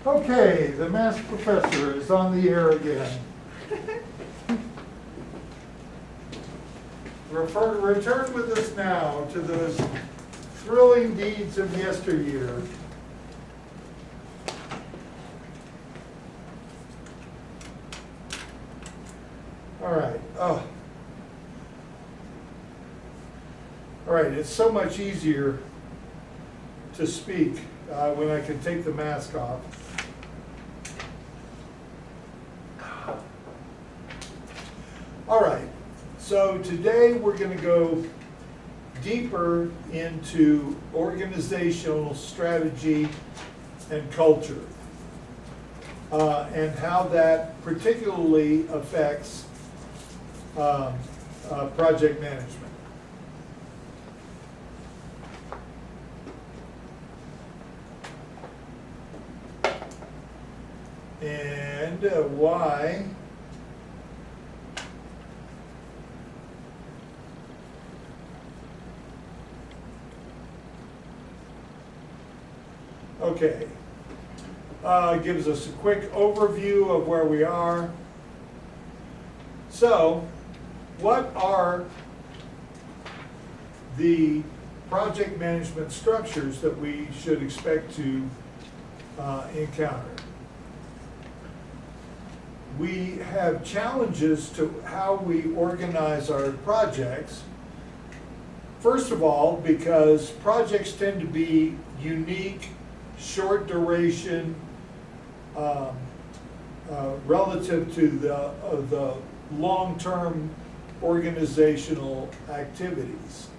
Okay, the math professor is on the air again. Return with us now to those thrilling deeds of yesteryear. All right. Oh. All right, it's so much easier to speak when I can take the mask off. All right, so today we're going to go deeper into organizational strategy and culture and how that particularly affects project management. And why okay, gives us a quick overview of where we are. So, what are the project management structures that we should expect to encounter? We have challenges to how we organize our projects. First of all, because projects tend to be unique, short duration, relative to the long-term organizational activities.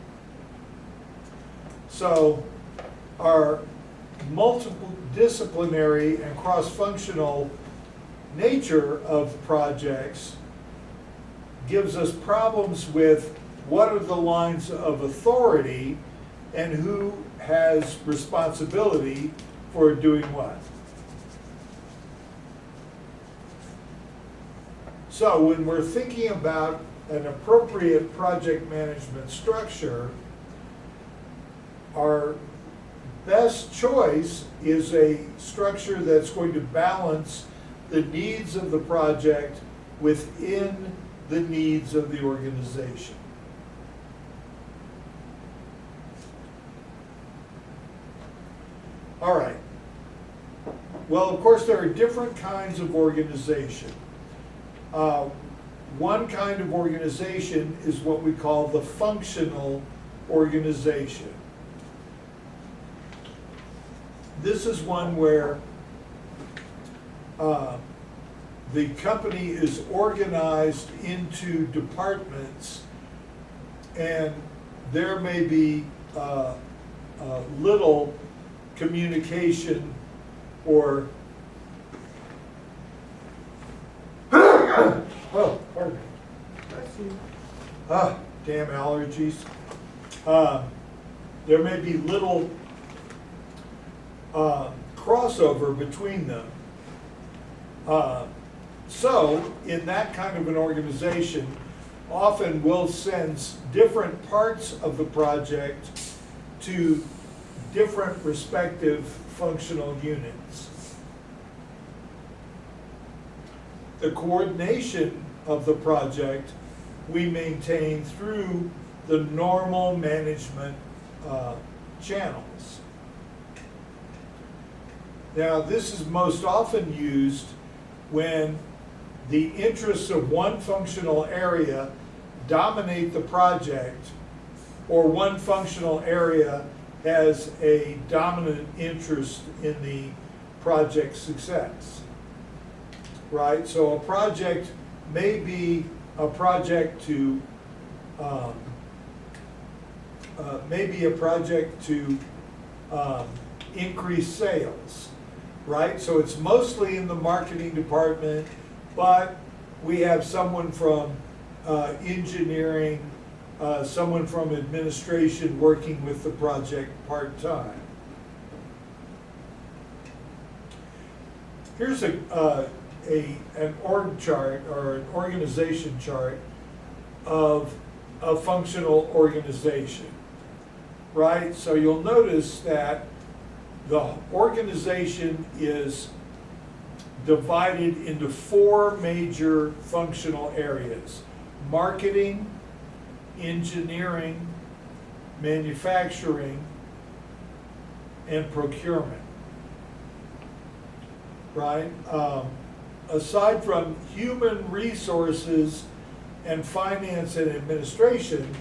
So our multiple disciplinary and cross-functional nature of projects gives us problems with what are the lines of authority and who has responsibility for doing what. So when we're thinking about an appropriate project management structure, our best choice is a structure that's going to balance the needs of the project within the needs of the organization. All right. Well, of course, there are different kinds of organization. One kind of organization is what we call the functional organization. This is one where the company is organized into departments, and there may be little communication or oh, pardon me. Damn allergies. There may be little crossover between them. So, in that kind of an organization, often we'll send different parts of the project to different respective functional units. The coordination of the project we maintain through the normal management channels. Now, this is most often used when the interests of one functional area dominate the project, or one functional area has a dominant interest in the project success. Right? So a project may be a project to increase sales, right? So it's mostly in the marketing department, but we have someone from engineering, someone from administration working with the project part-time. Here's an org chart or an organization chart of a functional organization, right? So you'll notice that the organization is divided into 4 major functional areas: marketing, engineering, manufacturing, and procurement. Right? Aside from human resources and finance and administration,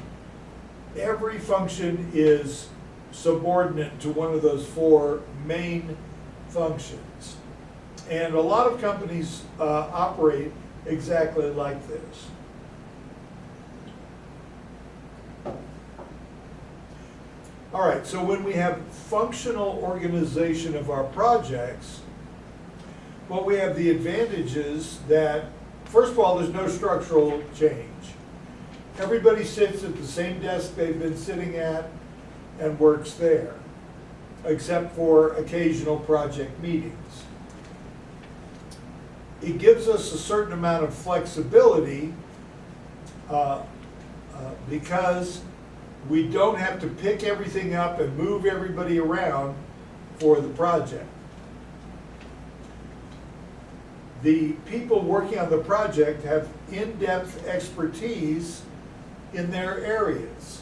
every function is subordinate to one of those 4 main functions. And a lot of companies operate exactly like this. All right, so when we have functional organization of our projects, well, we have the advantages that, first of all, there's no structural change. Everybody sits at the same desk they've been sitting at and works there, except for occasional project meetings. It gives us a certain amount of flexibility because we don't have to pick everything up and move everybody around for the project. The people working on the project have in-depth expertise in their areas.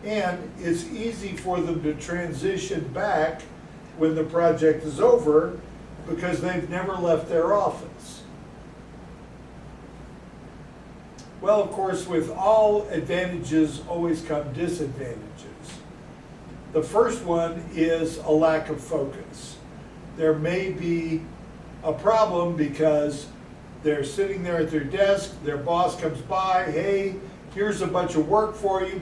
And it's easy for them to transition back when the project is over because they've never left their office. Well, of course, with all advantages always come disadvantages. The first one is a lack of focus. There may be a problem because they're sitting there at their desk, their boss comes by, hey, here's a bunch of work for you.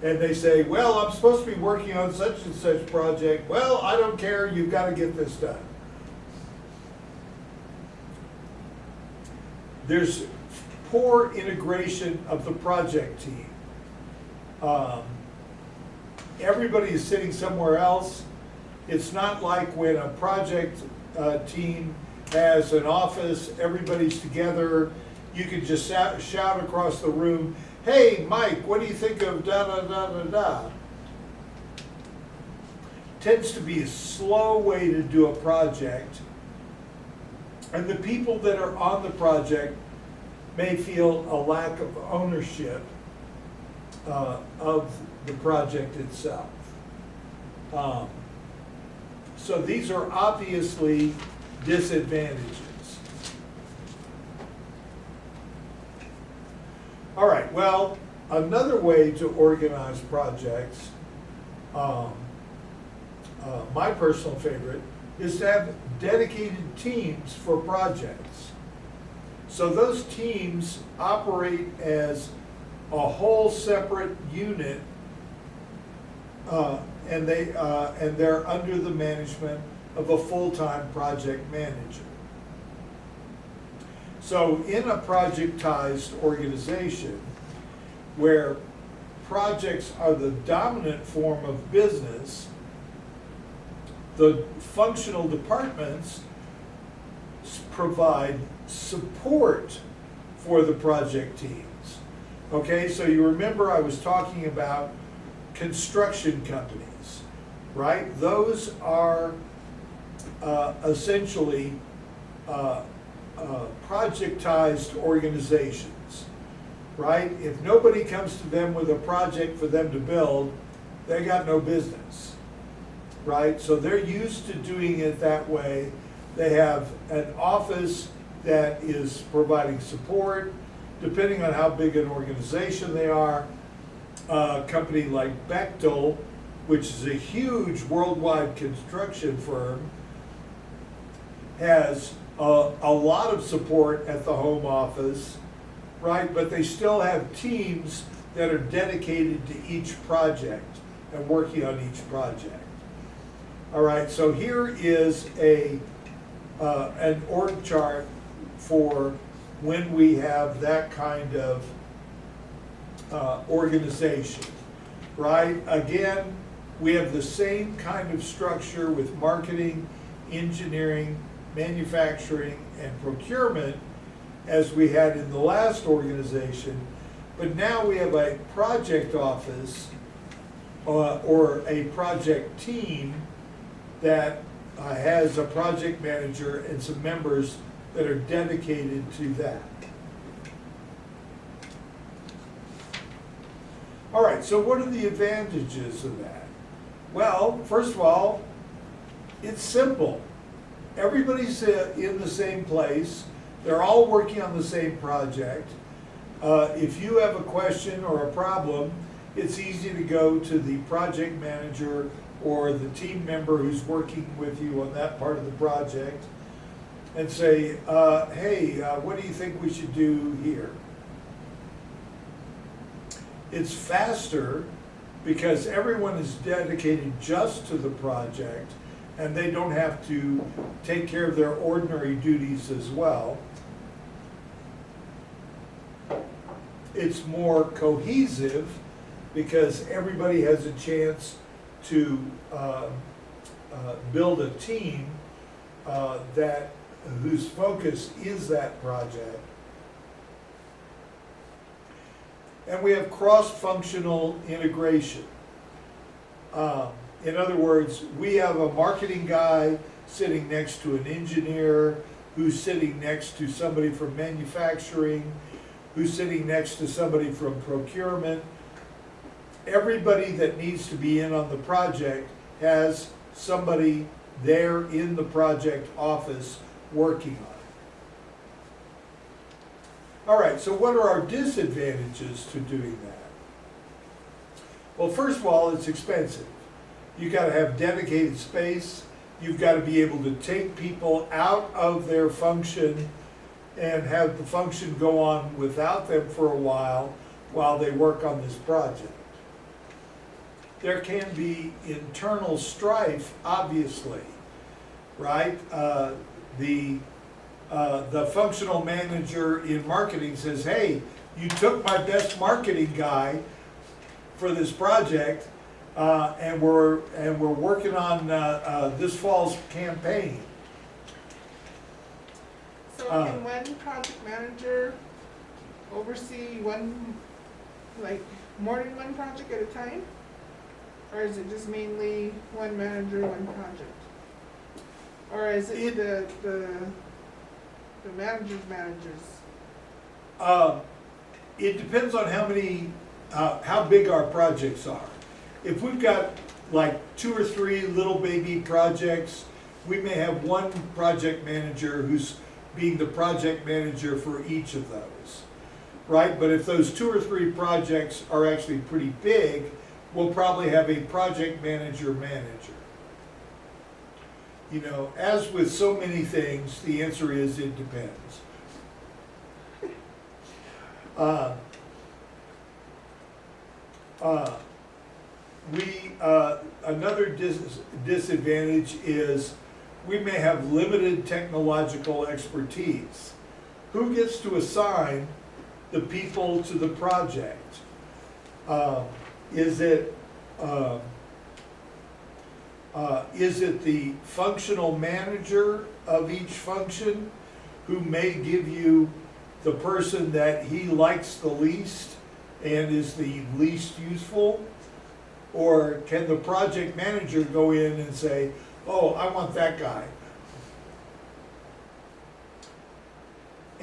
And they say, well, I'm supposed to be working on such and such project. Well, I don't care, you've got to get this done. There's poor integration of the project team. Everybody is sitting somewhere else. It's not like when a project team has an office, everybody's together, you can just shout across the room, hey, Mike, what do you think of da-da-da-da-da? Tends to be a slow way to do a project, and the people that are on the project may feel a lack of ownership of the project itself. So these are obviously disadvantages. All right, well, another way to organize projects, my personal favorite, is to have dedicated teams for projects. So those teams operate as a whole separate unit, and they're under the management of a full-time project manager. So in a projectized organization, where projects are the dominant form of business, the functional departments provide support for the project teams. Okay, so you remember I was talking about construction companies, right? Those are essentially projectized organizations, right? If nobody comes to them with a project for them to build, they got no business, right? So they're used to doing it that way. They have an office that is providing support, depending on how big an organization they are. A company like Bechtel, which is a huge worldwide construction firm, has a lot of support at the home office, right? But they still have teams that are dedicated to each project and working on each project. All right, so here is an org chart for when we have that kind of organization, right? Again, we have the same kind of structure with marketing, engineering, manufacturing, and procurement as we had in the last organization, but now we have a project office or a project team that has a project manager and some members that are dedicated to that. All right, so what are the advantages of that? Well, first of all, it's simple. Everybody's in the same place. They're all working on the same project. If you have a question or a problem, it's easy to go to the project manager or the team member who's working with you on that part of the project and say, hey, what do you think we should do here? It's faster because everyone is dedicated just to the project and they don't have to take care of their ordinary duties as well. It's more cohesive because everybody has a chance to build a team whose focus is that project. And we have cross-functional integration. In other words, we have a marketing guy sitting next to an engineer, who's sitting next to somebody from manufacturing, who's sitting next to somebody from procurement. Everybody that needs to be in on the project has somebody there in the project office working on it. All right, so what are our disadvantages to doing that? Well, first of all, it's expensive. You've got to have dedicated space. You've got to be able to take people out of their function and have the function go on without them for a while they work on this project. There can be internal strife, obviously, right? The functional manager in marketing says, hey, you took my best marketing guy for this project, and we're working on this fall's campaign. So can one project manager oversee more than one project at a time? Or is it just mainly one manager, one project? Or is it the managers? It depends on how big our projects are. If we've got like 2 or 3 little baby projects, we may have one project manager who's being the project manager for each of those, right? But if those 2 or 3 projects are actually pretty big, we'll probably have a project manager. You know, as with so many things, the answer is it depends. Another disadvantage is we may have limited technological expertise. Who gets to assign the people to the project? Is it the functional manager of each function who may give you the person that he likes the least and is the least useful? Or can the project manager go in and say, oh, I want that guy?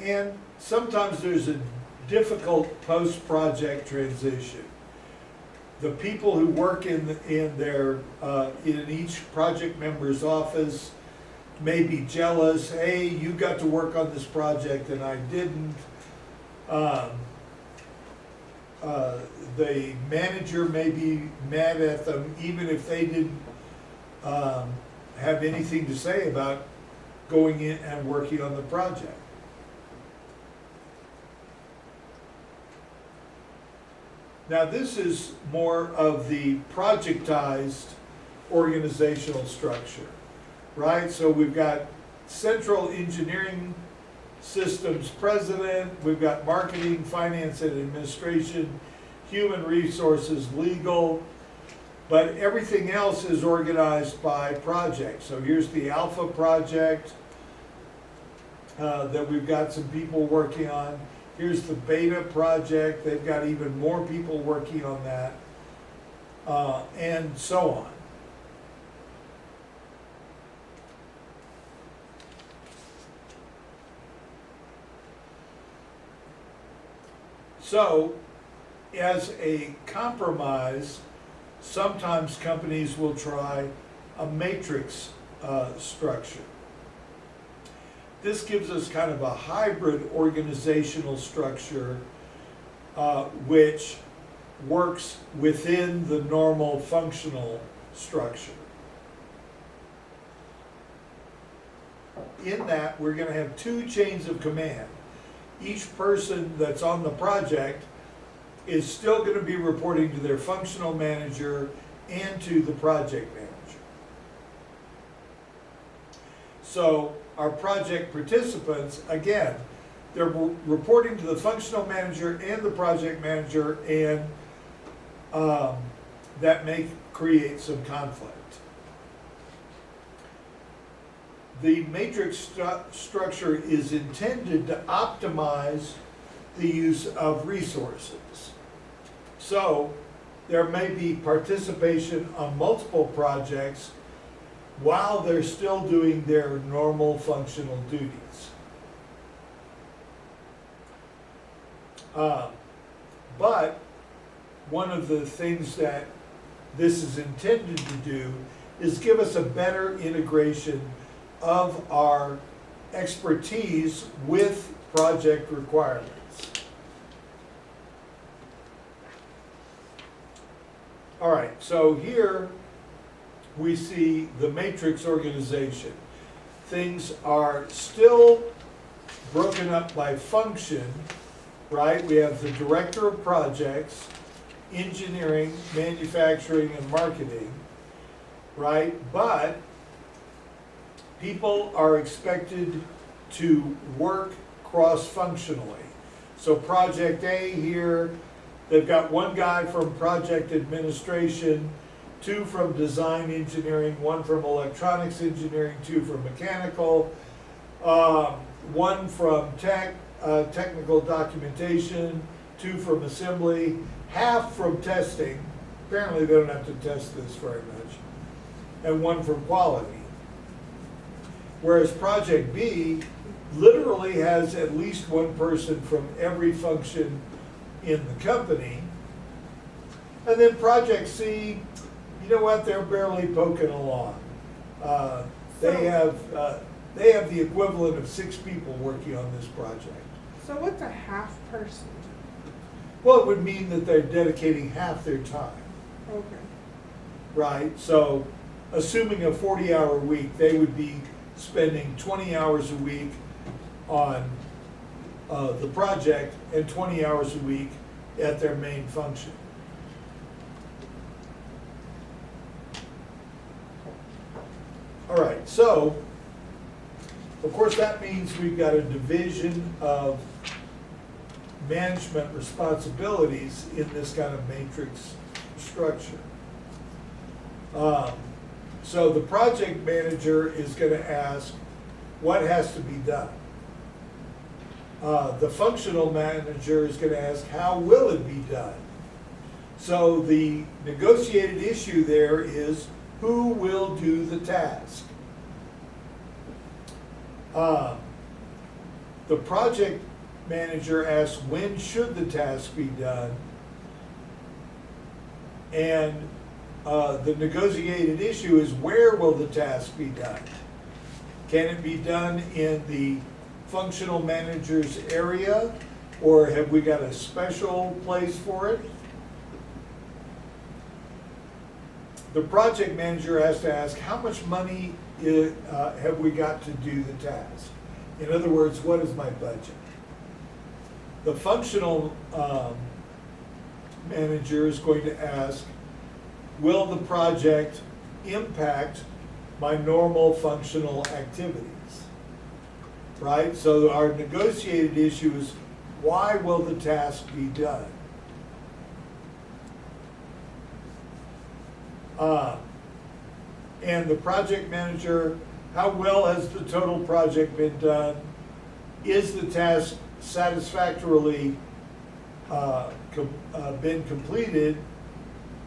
And sometimes there's a difficult post-project transition. The people who work in each project member's office may be jealous. Hey, you got to work on this project and I didn't. The manager may be mad at them even if they didn't have anything to say about going in and working on the project. Now this is more of the projectized organizational structure, right? So we've got central engineering systems president, we've got marketing, finance and administration, human resources, legal, but everything else is organized by project. So here's the Alpha project that we've got some people working on. Here's the Beta project, they've got even more people working on that, and so on. So, as a compromise, sometimes companies will try a matrix structure. This gives us kind of a hybrid organizational structure which works within the normal functional structure. In that, we're going to have two chains of command. Each person that's on the project is still going to be reporting to their functional manager and to the project manager. So our project participants, again, they're reporting to the functional manager and the project manager, and that may create some conflict. The matrix structure is intended to optimize the use of resources. So there may be participation on multiple projects while they're still doing their normal functional duties. But one of the things that this is intended to do is give us a better integration of our expertise with project requirements. All right, so here we see the matrix organization. Things are still broken up by function, right? We have the director of projects, engineering, manufacturing, and marketing, right? But people are expected to work cross-functionally. So project A here, they've got one guy from project administration, two from design engineering, one from electronics engineering, two from mechanical, one from technical documentation, two from assembly, half from testing. Apparently they don't have to test this very much, and one from quality. Whereas project B literally has at least one person from every function in the company. And then project C, you know what, they're barely poking along. They have the equivalent of 6 people working on this project. So what's a half person? Well, it would mean that they're dedicating half their time, Okay. right? So assuming a 40-hour week, they would be spending 20 hours a week on the project and 20 hours a week at their main function. All right, so of course that means we've got a division of management responsibilities in this kind of matrix structure. So the project manager is going to ask what has to be done. The functional manager is going to ask how will it be done. So the negotiated issue there is who will do the task. The project manager asks when should the task be done, and the negotiated issue is where will the task be done. Can it be done in the functional manager's area, or have we got a special place for it? The project manager has to ask how much money have we got to do the task. In other words, what is my budget? The functional manager is going to ask, will the project impact my normal functional activities? Right? So our negotiated issue is, why will the task be done? And the project manager, how well has the total project been done? Is the task satisfactorily been completed?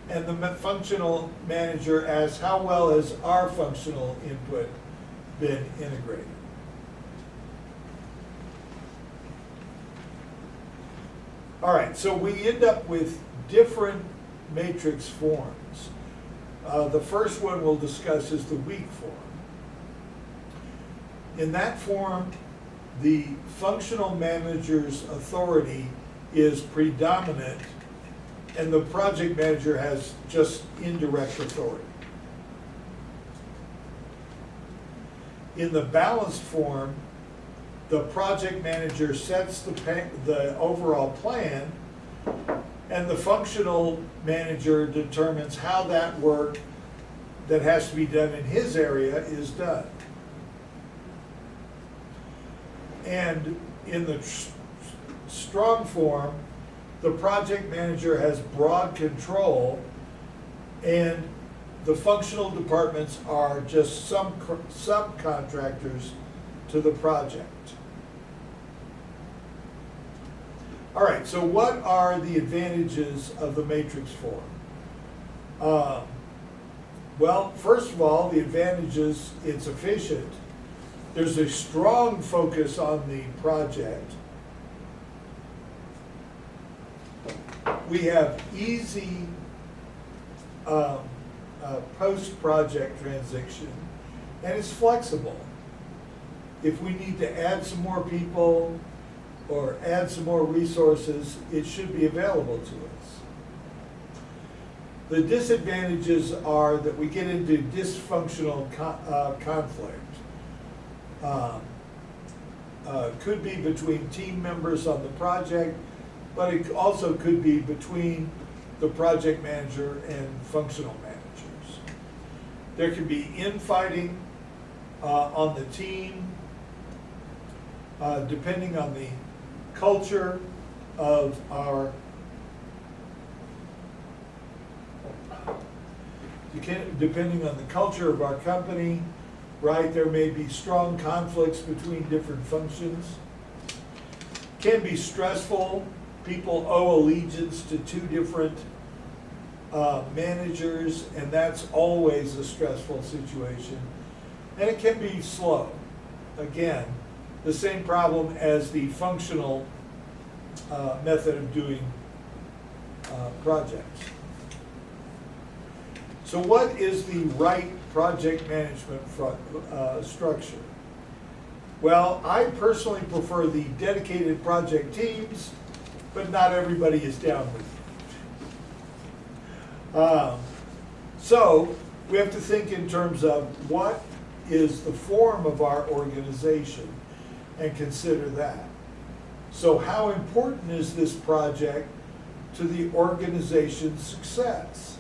And the functional manager asks, how well has our functional input been integrated? All right, so we end up with different matrix forms. The first one we'll discuss is the weak form. In that form, the functional manager's authority is predominant, and the project manager has just indirect authority. In the balanced form, the project manager sets the overall plan, and the functional manager determines how that work that has to be done in his area is done. And in the strong form, the project manager has broad control, and the functional departments are just some subcontractors to the project. All right, so what are the advantages of the matrix form? Well, first of all, the advantages, it's efficient. There's a strong focus on the project. We have easy post-project transition, and it's flexible. If we need to add some more people or add some more resources, it should be available to us. The disadvantages are that we get into dysfunctional conflict. Could be between team members on the project, but it also could be between the project manager and functional managers. There can be infighting on the team, depending on the culture of our, depending on the culture of our company, right? There may be strong conflicts between different functions. Can be stressful. People owe allegiance to two different managers, and that's always a stressful situation. And it can be slow. Again, the same problem as the functional method of doing projects. So what is the right project management structure? Well, I personally prefer the dedicated project teams, but not everybody is down with it. So we have to think in terms of what is the form of our organization and consider that. So how important is this project to the organization's success?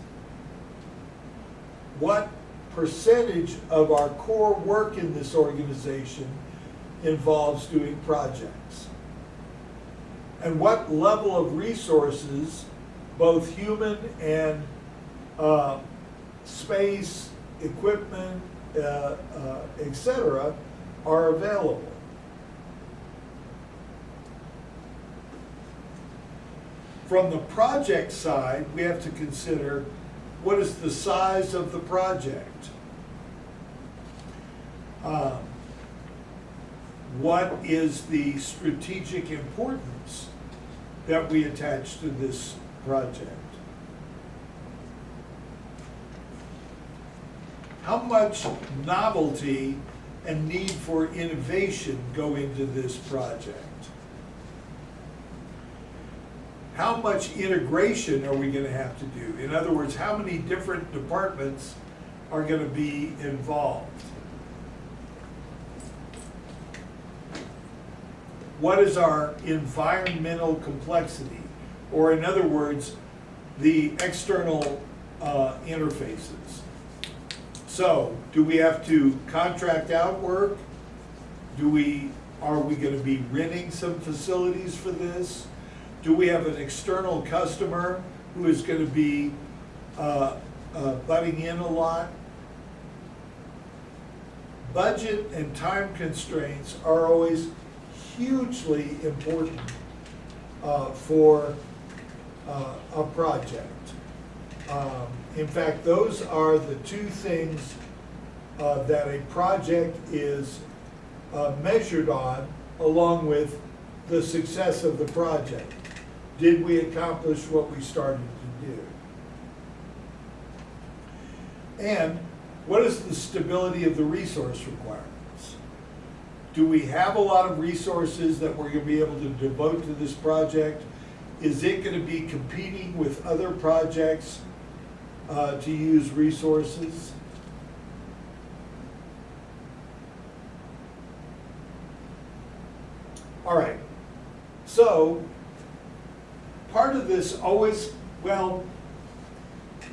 What percentage of our core work in this organization involves doing projects? And what level of resources, both human and space, equipment, etc., are available? From the project side, we have to consider what is the size of the project? What is the strategic importance that we attach to this project? How much novelty and need for innovation go into this project? How much integration are we going to have to do? In other words, how many different departments are going to be involved? What is our environmental complexity? Or in other words, the external interfaces. So, do we have to contract out work? Are we going to be renting some facilities for this? Do we have an external customer who is going to be butting in a lot? Budget and time constraints are always hugely important for a project. In fact, those are the two things that a project is measured on, along with the success of the project. did we accomplish what we started to do? And what is the stability of the resource requirements? Do we have a lot of resources that we're going to be able to devote to this project? Is it going to be competing with other projects to use resources? All right, so part of this always, well,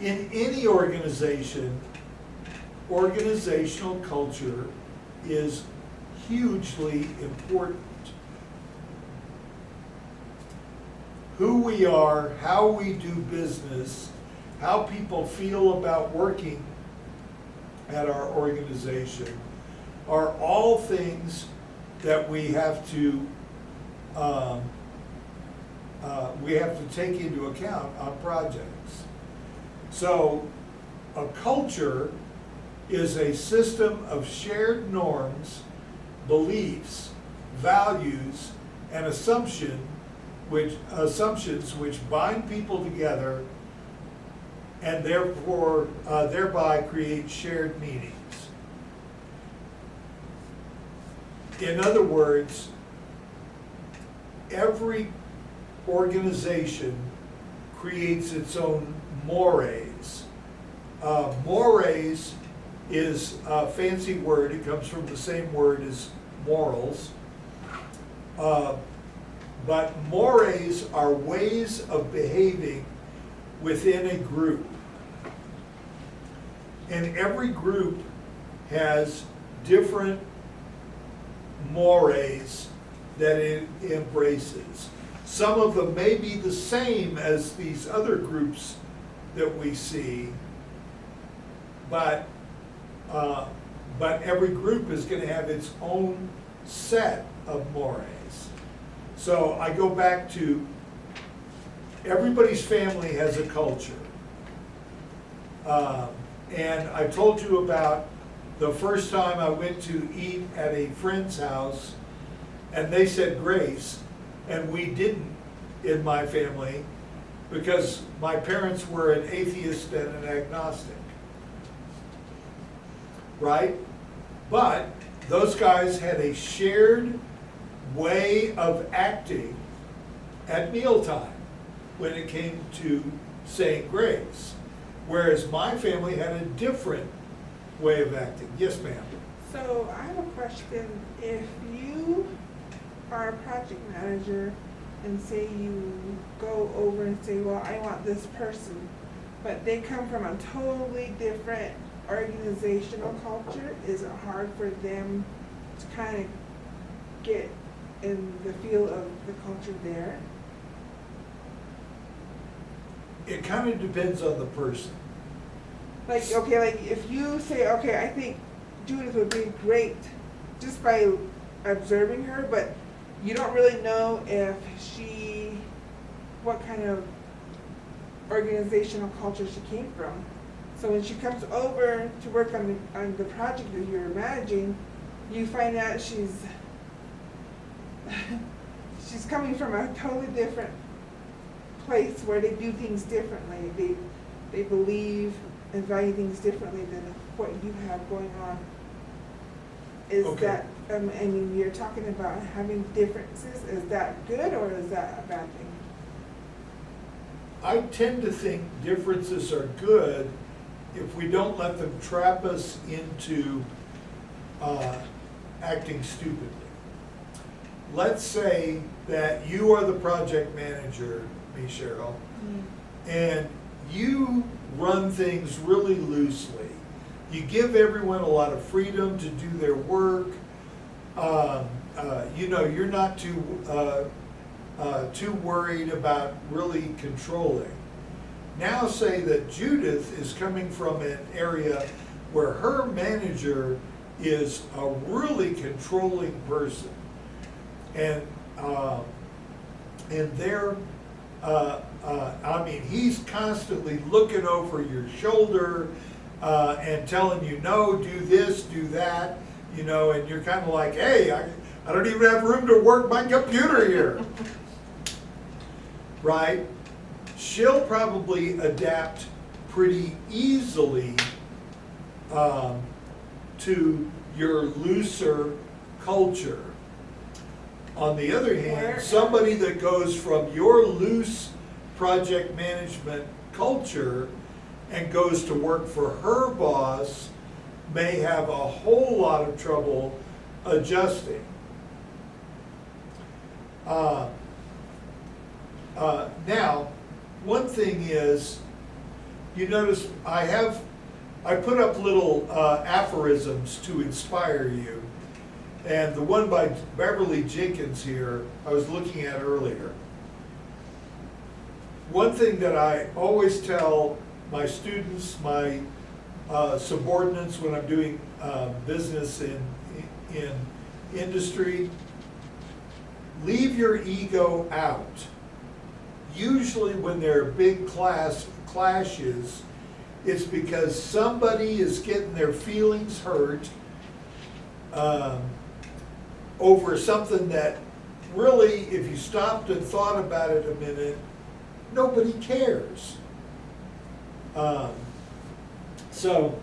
in any organization, organizational culture is hugely important. Who we are, how we do business, how people feel about working at our organization are all things that we have to take into account on projects. So a culture is a system of shared norms, beliefs, values, and assumptions which bind people together and therefore thereby create shared meanings. In other words, every organization creates its own mores. Mores is a fancy word. It comes from the same word as morals. But mores are ways of behaving within a group. And every group has different mores that it embraces. Some of them may be the same as these other groups that we see, but every group is going to have its own set of mores. So I go back to everybody's family has a culture. And I told you about the first time I went to eat at a friend's house and they said grace, and we didn't in my family because my parents were an atheist and an agnostic. Right? But those guys had a shared way of acting at mealtime when it came to saying grace. Whereas my family had a different way of acting. Yes, ma'am. So I have a question. If you are a project manager and say you go over and say, well, I want this person, but they come from a totally different organizational culture, is it hard for them to kind of get in the feel of the culture there? It kind of depends on the person. Like, okay, like if you say, okay, I think Judith would be great just by observing her, but you don't really know if what kind of organizational culture she came from. So when she comes over to work on the project that you're managing, you find out she's coming from a totally different place where they do things differently. They believe and value things differently than what you have going on. Is Okay. that, I mean, you're talking about having differences, is that good or is that a bad thing? I tend to think differences are good if we don't let them trap us into acting stupidly. Let's say that you are the project manager, me, Cheryl, and you run things really loosely. You give everyone a lot of freedom to do their work. You're not too worried about really controlling. Now say that Judith is coming from an area where her manager is a really controlling person, and he's constantly looking over your shoulder and telling you, no, do this, do that, and you're kind of like, hey, I don't even have room to work my computer here. right? She'll probably adapt pretty easily to your looser culture. On the other hand, somebody that goes from your loose project management culture and goes to work for her boss may have a whole lot of trouble adjusting. Now, one thing is, you notice I put up little aphorisms to inspire you. And the one by Beverly Jenkins here, I was looking at earlier. One thing that I always tell my students, my subordinates when I'm doing business in industry, leave your ego out. Usually when there are big clashes, it's because somebody is getting their feelings hurt over something that really, if you stopped and thought about it a minute, nobody cares. So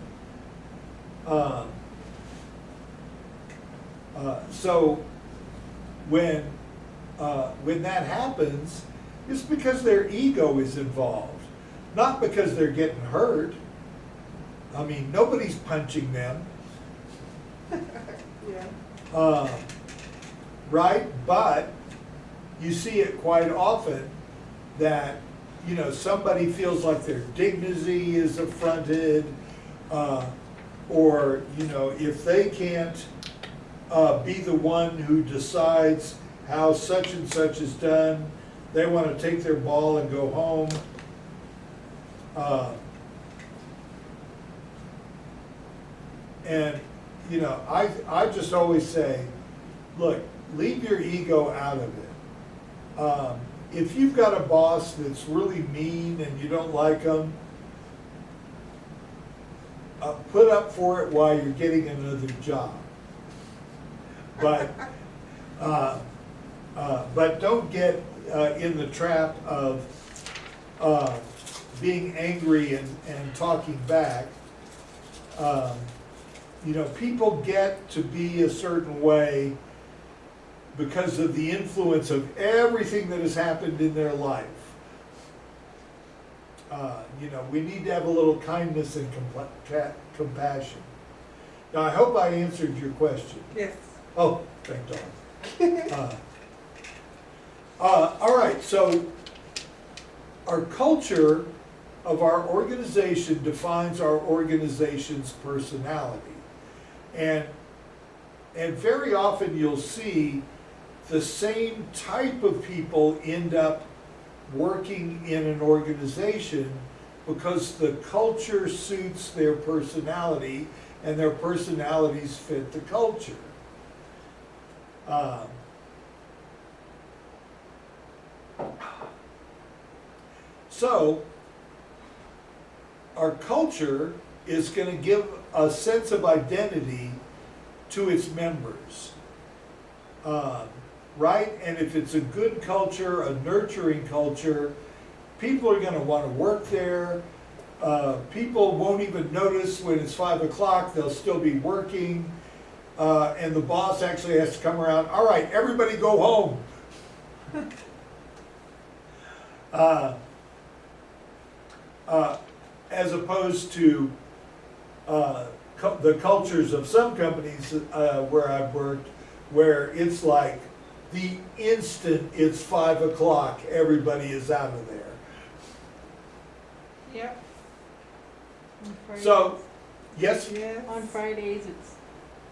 when that happens, it's because their ego is involved, not because they're getting hurt. I mean, nobody's punching them. Yeah. Right? But you see it quite often that, you know, somebody feels like their dignity is affronted, or, you know, if they can't be the one who decides how such and such is done, they want to take their ball and go home. And, you know, I just always say, look, leave your ego out of it. If you've got a boss that's really mean and you don't like them, put up for it while you're getting another job. But don't get in the trap of being angry and talking back. You know, people get to be a certain way because of the influence of everything that has happened in their life. You know, we need to have a little kindness and compassion. Now, I hope I answered your question. Yes. Oh, thank God. All right, so our culture of our organization defines our organization's personality. And very often you'll see the same type of people end up working in an organization because the culture suits their personality and their personalities fit the culture. So, our culture is going to give a sense of identity to its members, right? And if it's a good culture, a nurturing culture, people are going to want to work there. People won't even notice when it's 5 o'clock, they'll still be working. And the boss actually has to come around, all right, everybody go home. As opposed to the cultures of some companies where I've worked, where it's like the instant it's 5 o'clock, everybody is out of there. Yep. So, yes? Yes. On Fridays, it's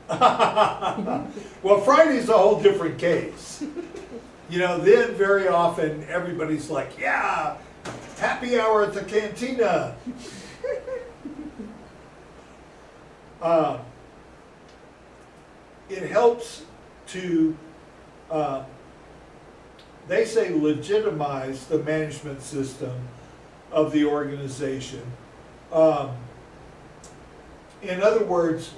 Well, Friday's a whole different case. You know, then very often everybody's like, yeah, happy hour at the cantina. It helps to, they say, legitimize the management system of the organization. In other words,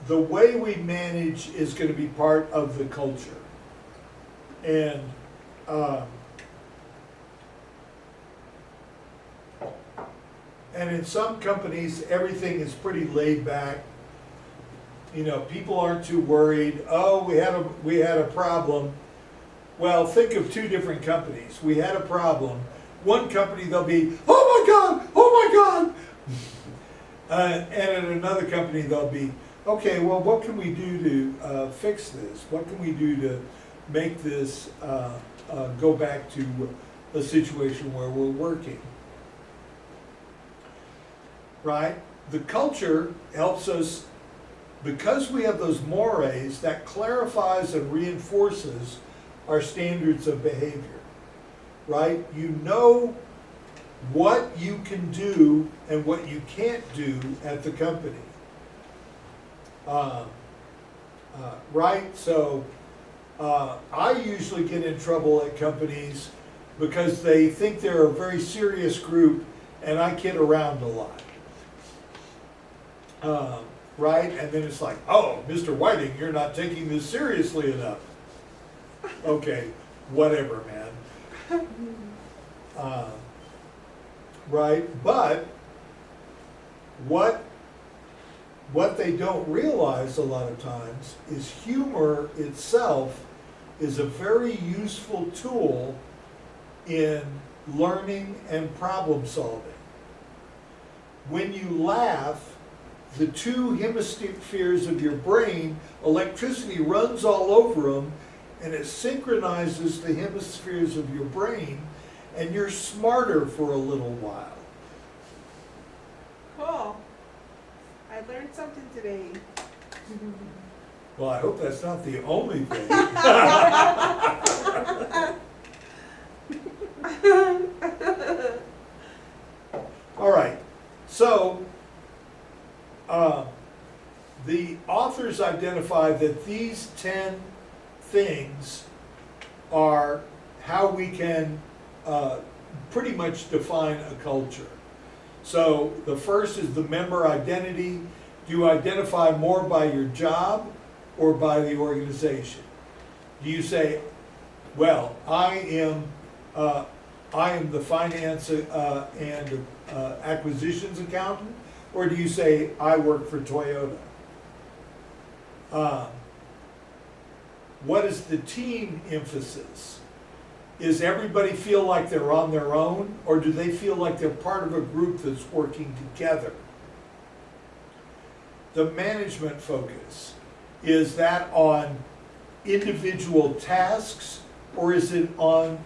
the way we manage is going to be part of the culture. And And in some companies, everything is pretty laid back. You know, people aren't too worried. Oh, we had a problem. Well, think of two different companies. We had a problem. One company, they'll be, oh my God, oh my God. And at another company, they'll be, okay, well, what can we do to fix this? What can we do to make this go back to a situation where we're working? Right? The culture helps us, because we have those mores, that clarifies and reinforces our standards of behavior. Right? You know what you can do and what you can't do at the company. Right? So I usually get in trouble at companies because they think they're a very serious group and I kid around a lot. Right? And then it's like, oh, Mr. Whiting, you're not taking this seriously enough. Okay, whatever, man. Right? But what they don't realize a lot of times is humor itself is a very useful tool in learning and problem solving. When you laugh, the two hemispheres of your brain, electricity runs all over them, and it synchronizes the hemispheres of your brain, and you're smarter for a little while. Cool. I learned something today. Well, I hope that's not the only thing. All right, so the authors identify that these 10 things are how we can pretty much define a culture. So the first is the member identity. Do you identify more by your job or by the organization? Do you say, well, I am the finance and acquisitions accountant, or do you say, I work for Toyota? What is the team emphasis? Is everybody feel like they're on their own, or do they feel like they're part of a group that's working together? The management focus, is that on individual tasks, or is it on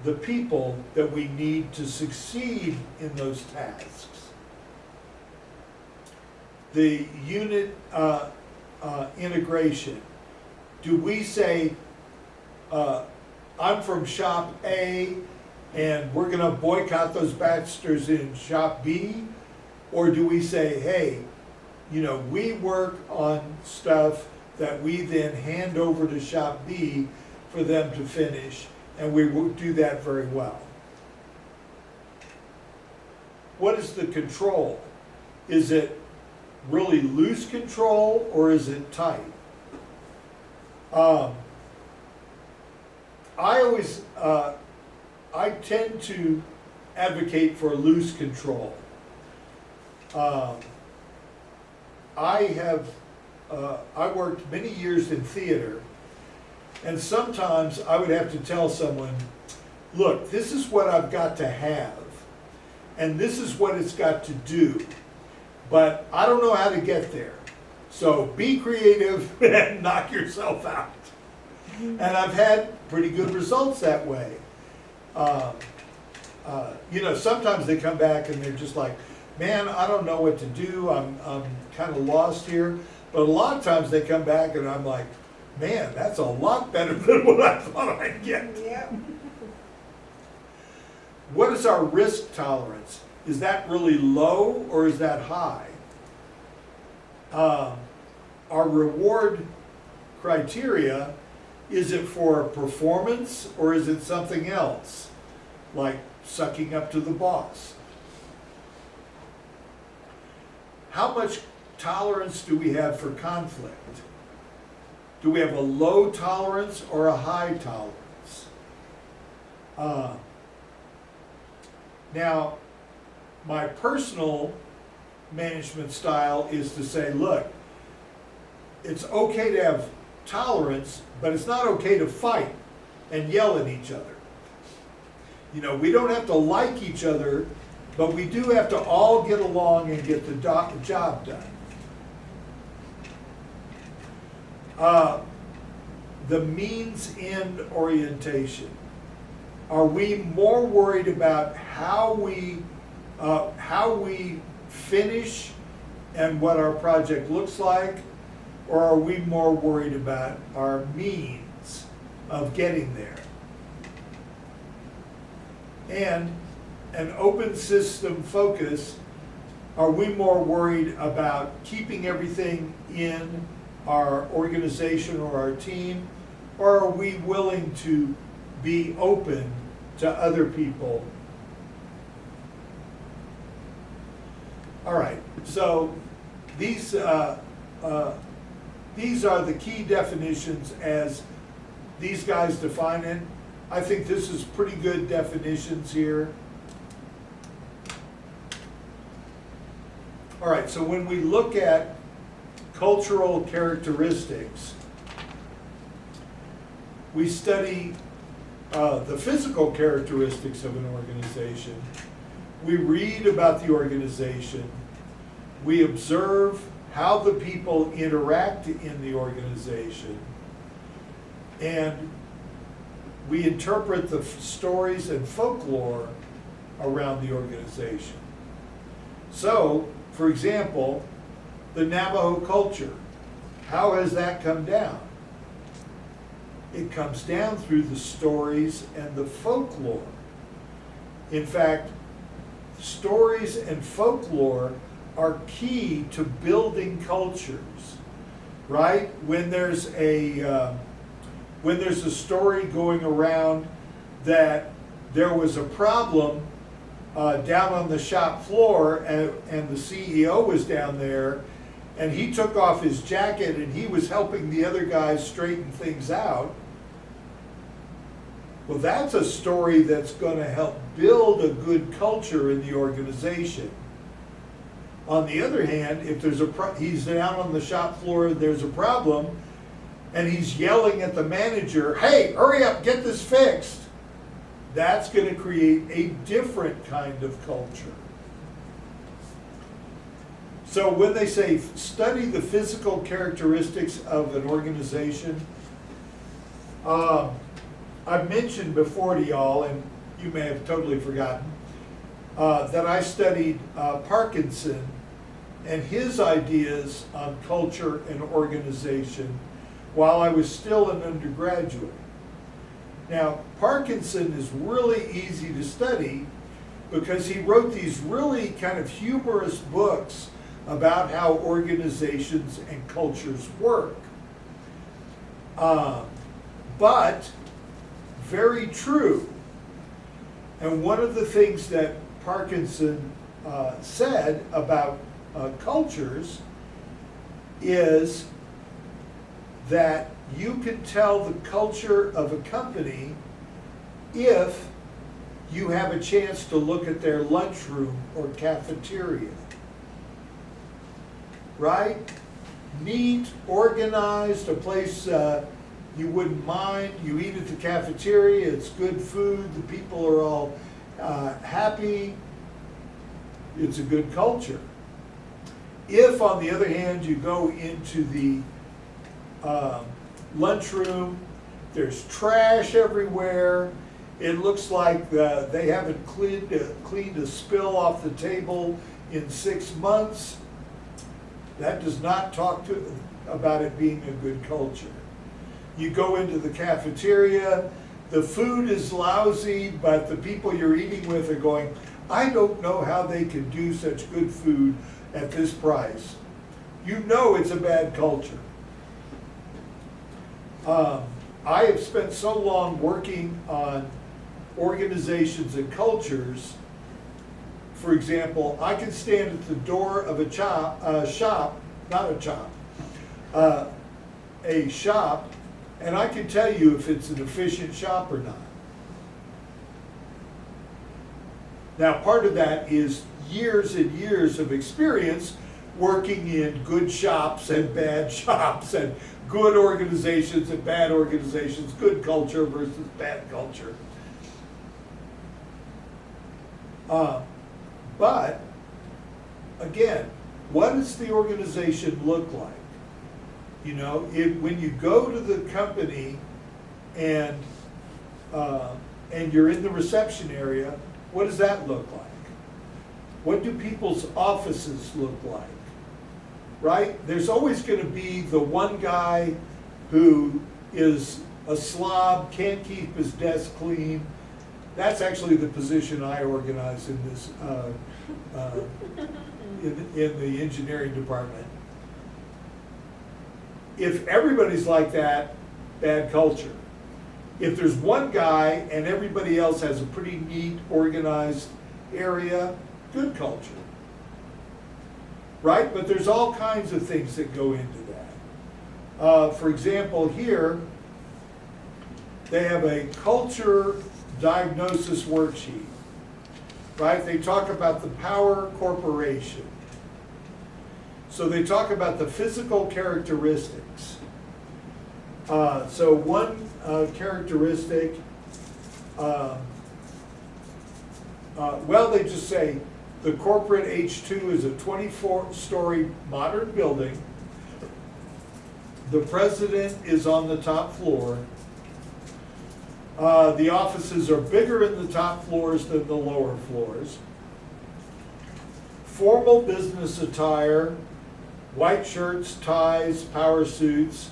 the people that we need to succeed in those tasks? The unit integration, do we say, I'm from shop A and we're going to boycott those bachelors in shop B? Or do we say, hey, you know, we work on stuff that we then hand over to shop B for them to finish, and we will do that very well? What is the control? Is it really loose control or is it tight? I tend to advocate for loose control. I worked many years in theater, and sometimes I would have to tell someone, look, this is what I've got to have, and this is what it's got to do, but I don't know how to get there. So be creative and knock yourself out. And I've had pretty good results that way. You know, sometimes they come back and they're just like, man, I don't know what to do. I'm kind of lost here. But a lot of times they come back and I'm like, man, that's a lot better than what I thought I'd get. Yep. What is our risk tolerance? Is that really low or is that high? Our reward criteria, is it for performance or is it something else, like sucking up to the boss? How much tolerance do we have for conflict? Do we have a low tolerance or a high tolerance? Now, my personal management style is to say, look, it's okay to have tolerance, but it's not okay to fight and yell at each other. You know, we don't have to like each other, but we do have to all get along and get the job done. The means-end orientation. Are we more worried about how we finish and what our project looks like, or are we more worried about our means of getting there? And an open system focus, are we more worried about keeping everything in our organization or our team, or are we willing to be open to other people? All right, so these are the key definitions as these guys define it. I think this is pretty good definitions here. All right, so when we look at cultural characteristics, we study the physical characteristics of an organization. We read about the organization. We observe how the people interact in the organization. And we interpret the stories and folklore around the organization. So, for example, the Navajo culture, how has that come down? It comes down through the stories and the folklore. In fact, stories and folklore are key to building cultures, right? When there's a story going around that there was a problem down on the shop floor, and the CEO was down there, and he took off his jacket and he was helping the other guys straighten things out. Well, that's a story that's going to help build a good culture in the organization. On the other hand, if there's he's down on the shop floor, there's a problem, and he's yelling at the manager, "Hey, hurry up, get this fixed," that's going to create a different kind of culture. So when they say study the physical characteristics of an organization, I've mentioned before to y'all, and you may have totally forgotten, that I studied Parkinson and his ideas on culture and organization while I was still an undergraduate. Now, Parkinson is really easy to study because he wrote these really kind of humorous books about how organizations and cultures work. But very true. And one of the things that Parkinson said about cultures is that you can tell the culture of a company if you have a chance to look at their lunchroom or cafeteria. Right? Neat, organized, a place you wouldn't mind. You eat at the cafeteria, it's good food, the people are all happy. It's a good culture. If, on the other hand, you go into the lunchroom, there's trash everywhere, it looks like they haven't cleaned a spill off the table in 6 months, that does not talk about it being a good culture. You go into the cafeteria, the food is lousy, but the people you're eating with are going, I don't know how they can do such good food at this price. You know it's a bad culture. I have spent so long working on organizations and cultures. For example, I can stand at the door of a shop, and I can tell you if it's an efficient shop or not. Now, part of that is years and years of experience working in good shops and bad shops, and good organizations and bad organizations, good culture versus bad culture. But, again, what does the organization look like? You know, when you go to the company and you're in the reception area, what does that look like? What do people's offices look like? Right? There's always going to be the one guy who is a slob, can't keep his desk clean. That's actually the position I organize in this, in the engineering department. If everybody's like that, bad culture. If there's one guy and everybody else has a pretty neat, organized area, good culture. Right? But there's all kinds of things that go into that. For example, here, they have a culture diagnosis worksheet. Right? They talk about the power corporation. So they talk about the physical characteristics. So one characteristic, well, they just say the corporate H2 is a 24-story modern building. The president is on the top floor. The offices are bigger in the top floors than the lower floors. Formal business attire, white shirts, ties, power suits.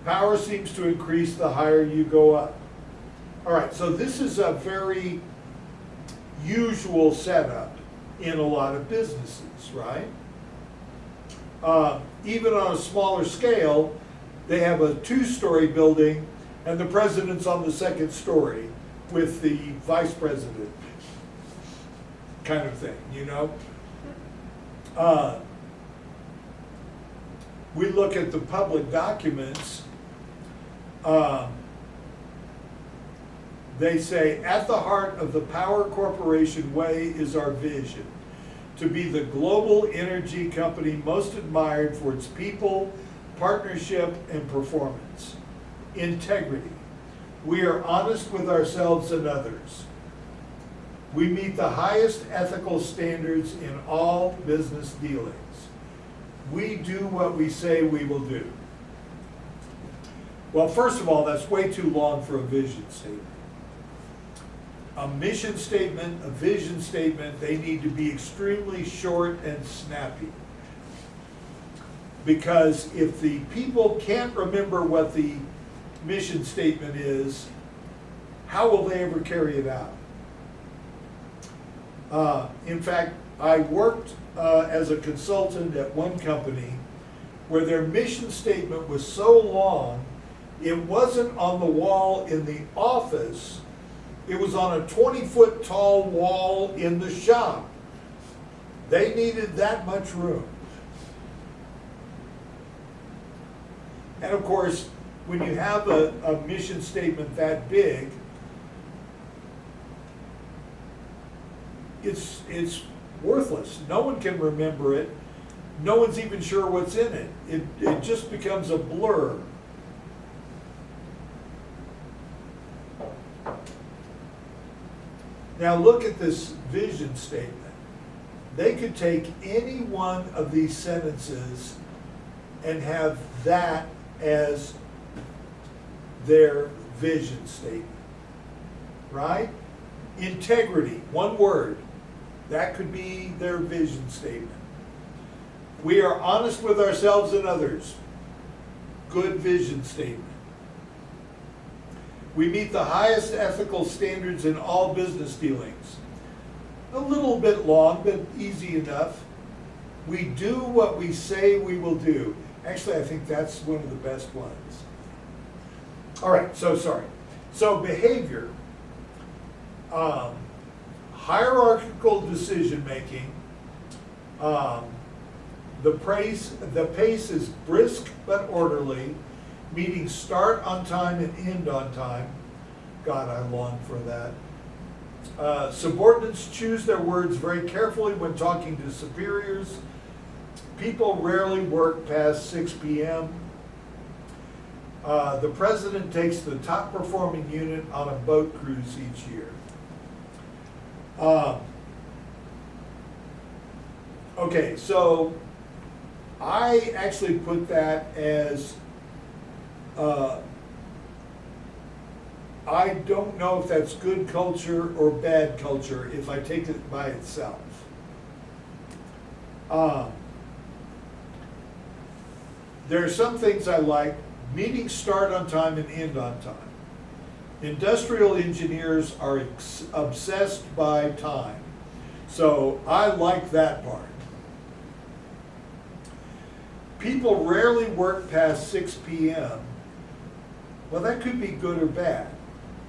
Power seems to increase the higher you go up. All right, so this is a very usual setup in a lot of businesses, right? Even on a smaller scale, they have a 2-story building and the president's on the 2nd story with the vice president, kind of thing, you know? We look at the public documents. They say, at the heart of the Power Corporation way is our vision, to be the global energy company most admired for its people, partnership, and performance. Integrity. We are honest with ourselves and others. We meet the highest ethical standards in all business dealings. We do what we say we will do. Well, first of all, that's way too long for a vision statement. A mission statement, a vision statement, they need to be extremely short and snappy. Because if the people can't remember what the mission statement is, how will they ever carry it out? In fact, I worked as a consultant at one company where their mission statement was so long, it wasn't on the wall in the office, it was on a 20-foot tall wall in the shop. They needed that much room. And of course, when you have a mission statement that big, it's worthless. No one can remember it. No one's even sure what's in it. It just becomes a blur. Now look at this vision statement. They could take any one of these sentences and have that as their vision statement, right? Integrity, one word. That could be their vision statement. We are honest with ourselves and others. Good vision statement. We meet the highest ethical standards in all business dealings. A little bit long, but easy enough. We do what we say we will do. Actually, I think that's one of the best ones. All right, so behavior. Hierarchical decision making. The pace is brisk but orderly. Meetings start on time and end on time. God, I long for that. Subordinates choose their words very carefully when talking to superiors. People rarely work past 6 p.m. The president takes the top performing unit on a boat cruise each year. Okay, so I actually put that as, I don't know if that's good culture or bad culture if I take it by itself. There are some things I like. Meetings start on time and end on time. Industrial engineers are obsessed by time. So I like that part. People rarely work past 6 p.m. Well, that could be good or bad.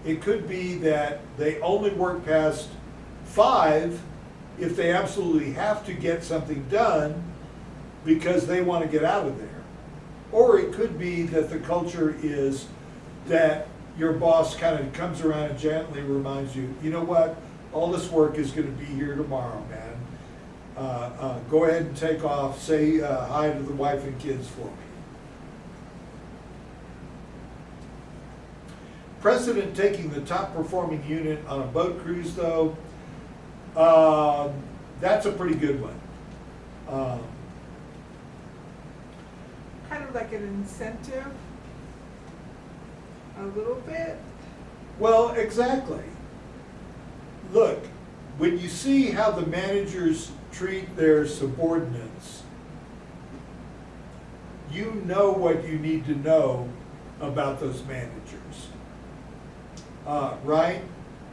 It could be that they only work past 5 if they absolutely have to get something done because they want to get out of there. Or it could be that the culture is that your boss kind of comes around and gently reminds you, you know what, all this work is going to be here tomorrow, man. Go ahead and take off, say hi to the wife and kids for me. President taking the top performing unit on a boat cruise though, that's a pretty good one. Kind of like an incentive, a little bit. Well, exactly. Look, when you see how the managers treat their subordinates, you know what you need to know about those managers, right?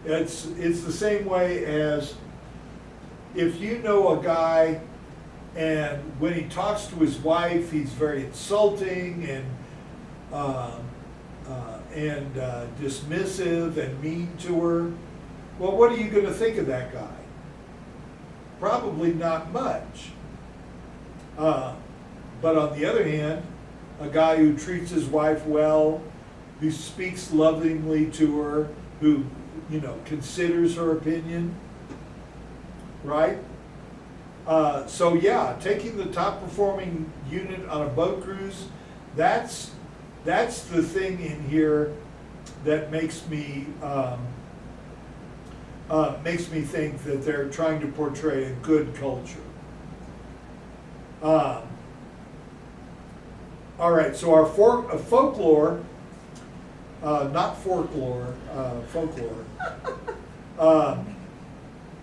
It's the same way as if you know a guy and when he talks to his wife, he's very insulting and dismissive and mean to her. Well, what are you going to think of that guy? Probably not much. But on the other hand, a guy who treats his wife well, who speaks lovingly to her, who, considers her opinion, right? So yeah, taking the top performing unit on a boat cruise, that's the thing in here that makes me think that they're trying to portray a good culture. All right, so our folklore, not folklore, folklore.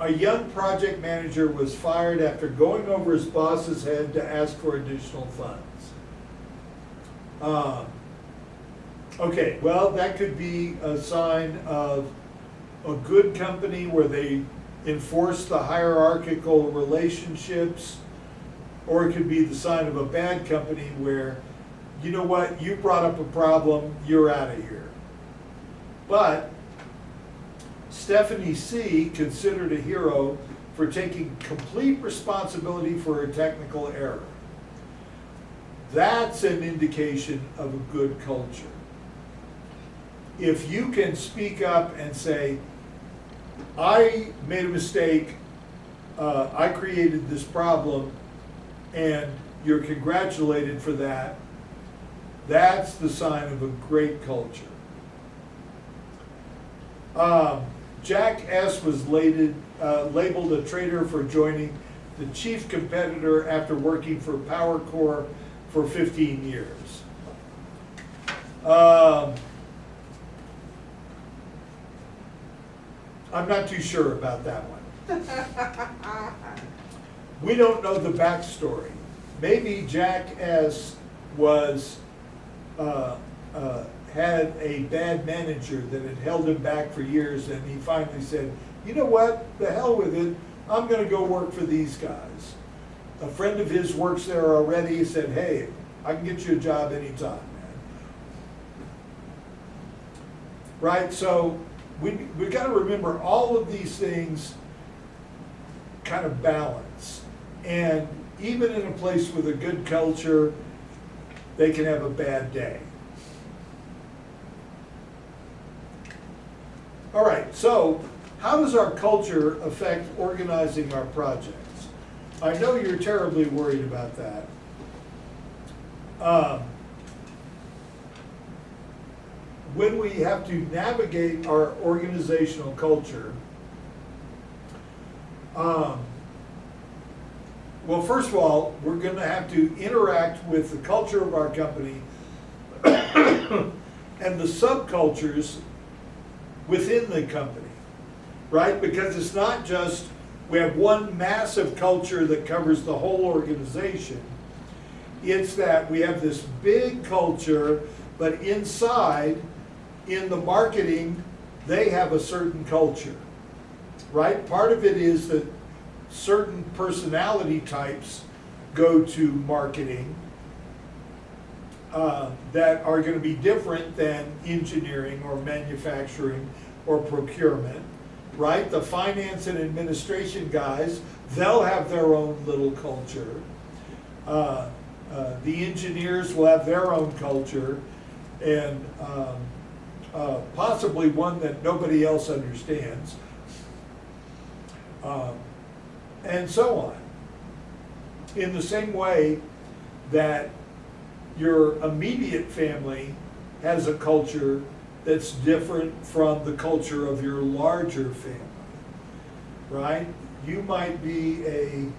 A young project manager was fired after going over his boss's head to ask for additional funds. Okay, well, that could be a sign of a good company where they enforce the hierarchical relationships, or it could be the sign of a bad company where, you know what, you brought up a problem, you're out of here. But Stephanie C. considered a hero for taking complete responsibility for her technical error. That's an indication of a good culture. If you can speak up and say, I made a mistake, I created this problem, and you're congratulated for that, that's the sign of a great culture. Jack S. was labeled a traitor for joining the chief competitor after working for PowerCore for 15 years. I'm not too sure about that one. We don't know the backstory. Maybe Jack S. was had a bad manager that had held him back for years, and he finally said, you know what, the hell with it, I'm going to go work for these guys. A friend of his works there already. He said, hey, I can get you a job anytime, man. Right, so we've got to remember all of these things kind of balance. And even in a place with a good culture, they can have a bad day. All right, so how does our culture affect organizing our projects? I know you're terribly worried about that. When we have to navigate our organizational culture, well, first of all, we're going to have to interact with the culture of our company and the subcultures within the company, right? Because it's not just we have one massive culture that covers the whole organization. It's that we have this big culture, but inside, in the marketing, they have a certain culture, right? Part of it is that certain personality types go to marketing that are going to be different than engineering or manufacturing or procurement, right? The finance and administration guys, they'll have their own little culture. The engineers will have their own culture, and possibly one that nobody else understands, and so on. In the same way that your immediate family has a culture that's different from the culture of your larger family, right? You might be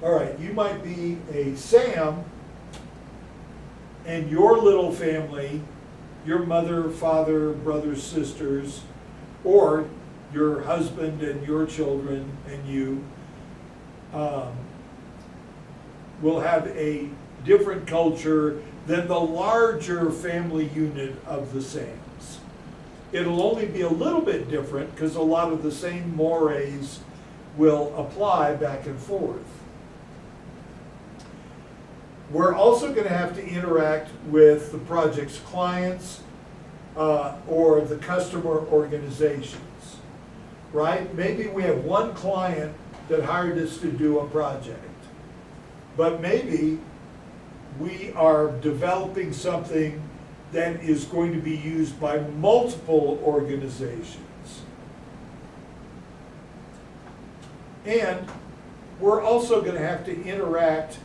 all right, you might be a Sam, and your little family, your mother, father, brothers, sisters, or your husband and your children and you will have a different culture than the larger family unit of the Sams. It'll only be a little bit different because a lot of the same mores will apply back and forth. We're also going to have to interact with the project's clients or the customer organizations, right? Maybe we have one client that hired us to do a project, but maybe we are developing something that is going to be used by multiple organizations. And we're also going to have to interact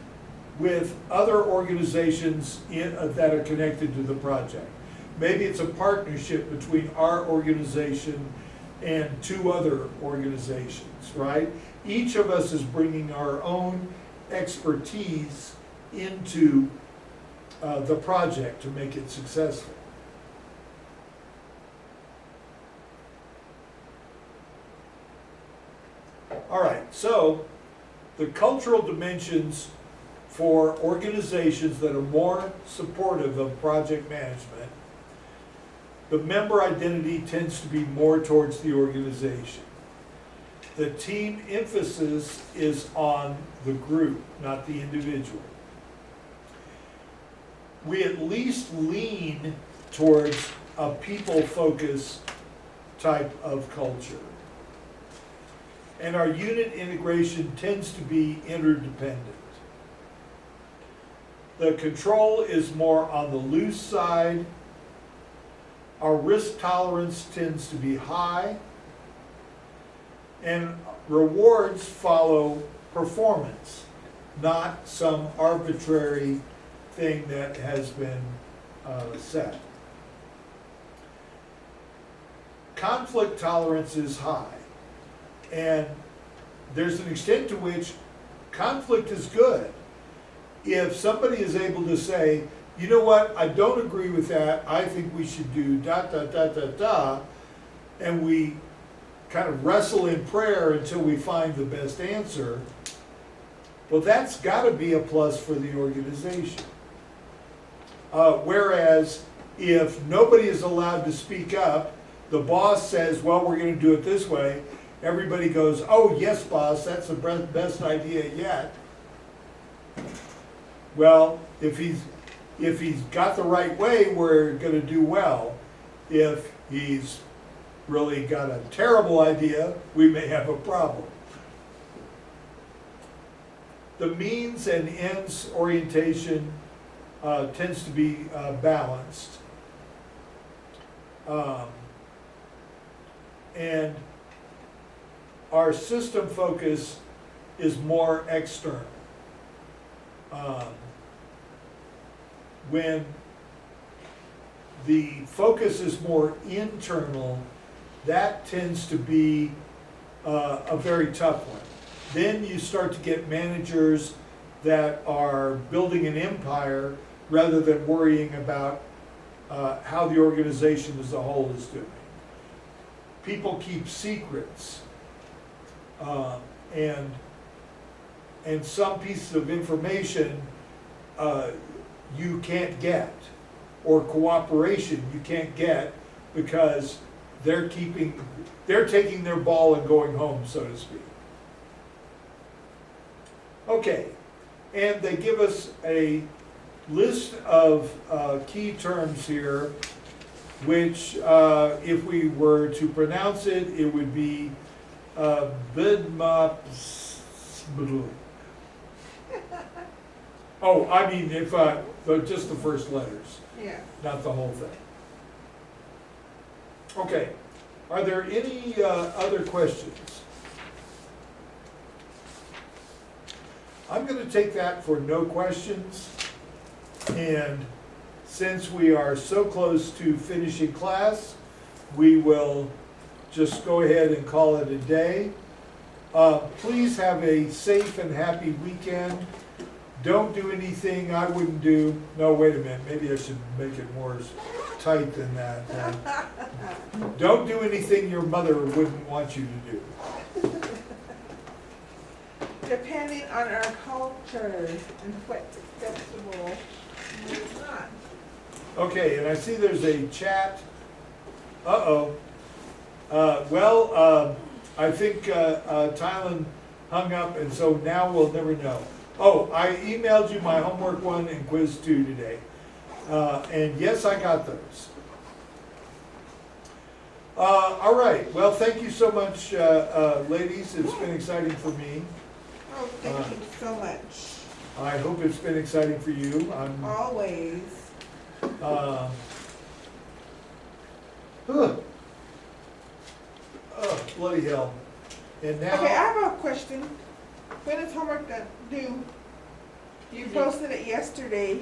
with other organizations that are connected to the project. Maybe it's a partnership between our organization and two other organizations, right? Each of us is bringing our own expertise into the project to make it successful. All right, so the cultural dimensions for organizations that are more supportive of project management, the member identity tends to be more towards the organization. The team emphasis is on the group, not the individual. We at least lean towards a people-focused type of culture. And our unit integration tends to be interdependent. The control is more on the loose side. Our risk tolerance tends to be high. And rewards follow performance, not some arbitrary thing that has been set. Conflict tolerance is high. And there's an extent to which conflict is good. If somebody is able to say, you know what, I don't agree with that, I think we should do da da da da da, and we kind of wrestle in prayer until we find the best answer, well, that's got to be a plus for the organization. Whereas if nobody is allowed to speak up, the boss says, well, we're going to do it this way, everybody goes, oh, yes, boss, that's the best idea yet. Well, if he's got the right way, we're going to do well. If he's really got a terrible idea, we may have a problem. The means and ends orientation tends to be balanced. And our system focus is more external. When the focus is more internal, that tends to be a very tough one. Then you start to get managers that are building an empire rather than worrying about how the organization as a whole is doing. People keep secrets, and some pieces of information you can't get, or cooperation you can't get, because they're taking their ball and going home, so to speak. Okay, and they give us a list of key terms here, which if we were to pronounce it, it would be bidmaps. Oh, I mean, if just the first letters, Yeah. not the whole thing. Okay, are there any other questions? I'm going to take that for no questions, and since we are so close to finishing class, we will just go ahead and call it a day. Please have a safe and happy weekend. Don't do anything I wouldn't do. No, wait a minute, maybe I should make it more tight than that. Don't do anything your mother wouldn't want you to do. Depending on our culture and what's acceptable and what's not. Okay, and I see there's a chat. I think Tylen hung up, and so now we'll never know. Oh, I emailed you my homework 1 and quiz 2 today. And yes, I got those. All right, well, thank you so much, ladies. It's been exciting for me. Oh, thank you so much. I hope it's been exciting for you. Always. Bloody hell. And now. Okay, I have a question. When is homework due? You posted it yesterday.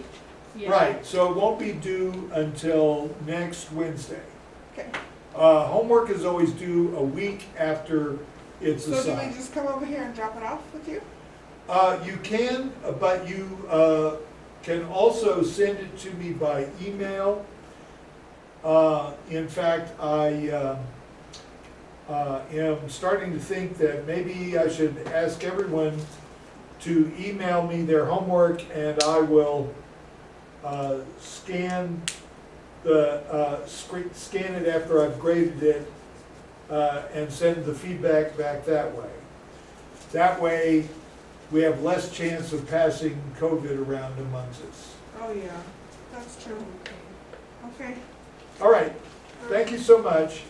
Yeah. Right, so it won't be due until next Wednesday. Okay. Homework is always due a week after it's So do we assigned. just come over here and drop it off with you? You can, but you can also send it to me by email. In fact, I am starting to think that maybe I should ask everyone to email me their homework, and I will scan it after I've graded it and send the feedback back that way. That way, we have less chance of passing COVID around amongst us. Oh, yeah, that's true. Okay. All right, thank you so much.